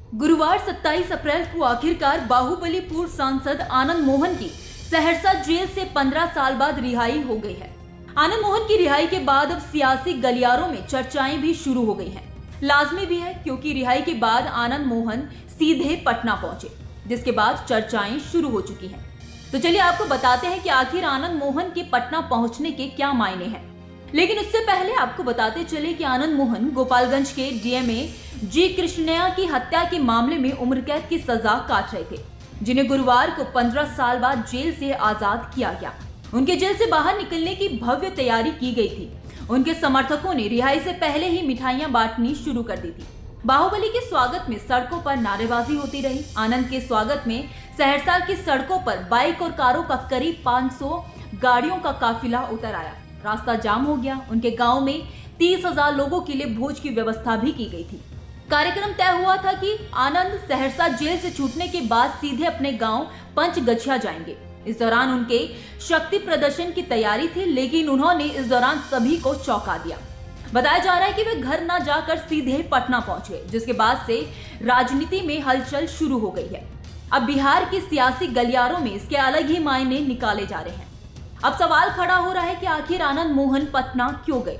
गुरुवार 27 अप्रैल को आखिरकार बाहुबली पूर्व सांसद आनंद मोहन की सहरसा जेल से 15 साल बाद रिहाई हो गई है। आनंद मोहन की रिहाई के बाद अब सियासी गलियारों में चर्चाएं भी शुरू हो गई हैं। लाजमी भी है क्योंकि रिहाई के बाद आनंद मोहन सीधे पटना पहुंचे, जिसके बाद चर्चाएं शुरू हो चुकी हैं। तो चलिए आपको बताते हैं कि आखिर आनंद मोहन के पटना पहुंचने के क्या मायने हैं। लेकिन उससे पहले आपको बताते चले कि आनंद मोहन गोपालगंज के डीएमए जी कृष्णैया की हत्या के मामले में उम्र कैद की सजा काट रहे थे, जिन्हें गुरुवार को 15 साल बाद जेल से आजाद किया गया। उनके जेल से बाहर निकलने की भव्य तैयारी की गई थी। उनके समर्थकों ने रिहाई से पहले ही मिठाइयां बांटनी शुरू कर दी थी। बाहुबली के स्वागत में सड़कों पर नारेबाजी होती रही। आनंद के स्वागत में सहरसा की सड़कों पर बाइक और कारों का करीब 500 गाड़ियों का काफिला उतर आया। रास्ता जाम हो गया। उनके गांव में 30,000 लोगों के लिए भोज की व्यवस्था भी की गई थी। कार्यक्रम तय हुआ था कि आनंद सहरसा जेल से छूटने के बाद सीधे अपने गांव पंचगछिया जाएंगे। इस दौरान उनके शक्ति प्रदर्शन की तैयारी थी, लेकिन उन्होंने इस दौरान सभी को चौंका दिया। बताया जा रहा है कि वे घर न जाकर सीधे पटना पहुंच गए, जिसके बाद से राजनीति में हलचल शुरू हो गई है। अब बिहार की सियासी गलियारों में इसके अलग ही मायने निकाले जा रहे हैं। अब सवाल खड़ा हो रहा है कि आखिर आनंद मोहन पटना क्यों गए।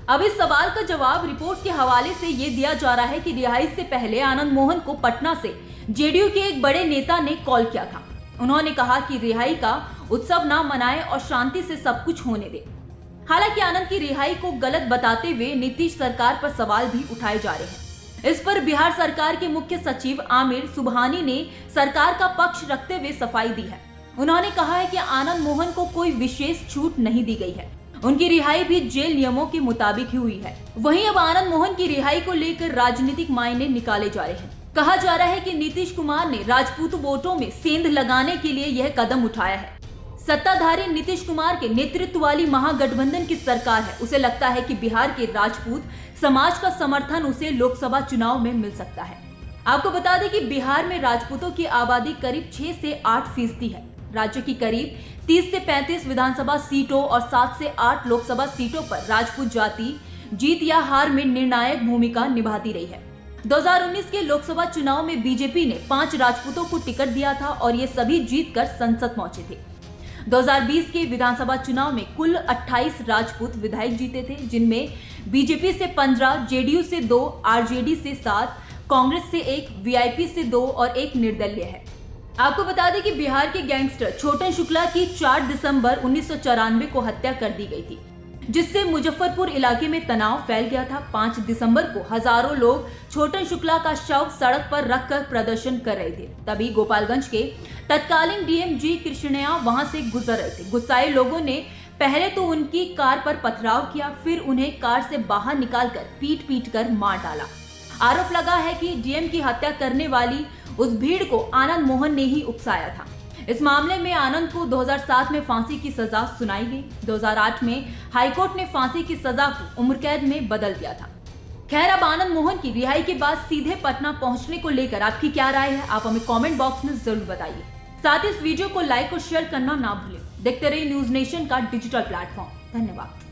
अब इस सवाल का जवाब रिपोर्ट्स के हवाले से ये दिया जा रहा है कि रिहाई से पहले आनंद मोहन को पटना से जेडीयू के एक बड़े नेता ने कॉल किया था। उन्होंने कहा कि रिहाई का उत्सव ना मनाएं और शांति से सब कुछ होने दे। हालांकि आनंद की रिहाई को गलत बताते हुए नीतीश सरकार पर सवाल भी उठाए जा रहे हैं। इस पर बिहार सरकार के मुख्य सचिव आमिर सुबहानी ने सरकार का पक्ष रखते हुए सफाई दी है। उन्होंने कहा है कि आनंद मोहन को कोई विशेष छूट नहीं दी गई है। उनकी रिहाई भी जेल नियमों के मुताबिक ही हुई है। वहीं अब आनंद मोहन की रिहाई को लेकर राजनीतिक मायने निकाले जा रहे हैं। कहा जा रहा है कि नीतीश कुमार ने राजपूत वोटों में सेंध लगाने के लिए यह कदम उठाया है। सत्ताधारी नीतीश कुमार के नेतृत्व वाली महागठबंधन की सरकार है। उसे लगता है कि बिहार के राजपूत समाज का समर्थन उसे लोकसभा चुनाव में मिल सकता है। आपको बता दें कि बिहार में राजपूतों की आबादी करीब 6 से 8% है। राज्य की करीब 30 से 35 विधानसभा सीटों और 7 से 8 लोकसभा सीटों पर राजपूत जाति जीत या हार में निर्णायक भूमिका निभाती रही है। 2019 के लोकसभा चुनाव में बीजेपी ने 5 राजपूतों को टिकट दिया था और ये सभी जीतकर संसद पहुंचे थे। 2020 के विधानसभा चुनाव में कुल 28 राजपूत विधायक जीते थे, जिनमें बीजेपी से 15, जेडीयू से 2, आरजेडी से 7, कांग्रेस से 1, वीआईपी से 2 और 1 निर्दलीय है। आपको बता दें कि बिहार के गैंगस्टर छोटन शुक्ला की 4 दिसंबर 1994 को हत्या कर दी गई थी, जिससे मुजफ्फरपुर इलाके में तनाव फैल गया था। 5 दिसंबर को हजारों लोग छोटन शुक्ला का शव सड़क पर रखकर प्रदर्शन कर रहे थे। तभी गोपालगंज के तत्कालीन डीएम जी कृष्णैया वहां से गुजर रहे थे। गुस्साए लोगों ने पहले तो उनकी कार पर पथराव किया, फिर उन्हें कार से बाहर निकालकर पीट कर मार डाला। आरोप लगा है कि डीएम की हत्या करने वाली उस भीड़ को आनंद मोहन ने ही उकसाया था। इस मामले में आनंद को 2007 में फांसी की सजा सुनाई गई। 2008 में हाईकोर्ट ने फांसी की सजा को उम्र कैद में बदल दिया था। खैर, अब आनंद मोहन की रिहाई के बाद सीधे पटना पहुंचने को लेकर आपकी क्या राय है, आप हमें कमेंट बॉक्स में जरूर बताइए। साथ ही इस वीडियो को लाइक और शेयर करना ना भूलें। देखते रहिए न्यूज नेशन का डिजिटल प्लेटफॉर्म। धन्यवाद।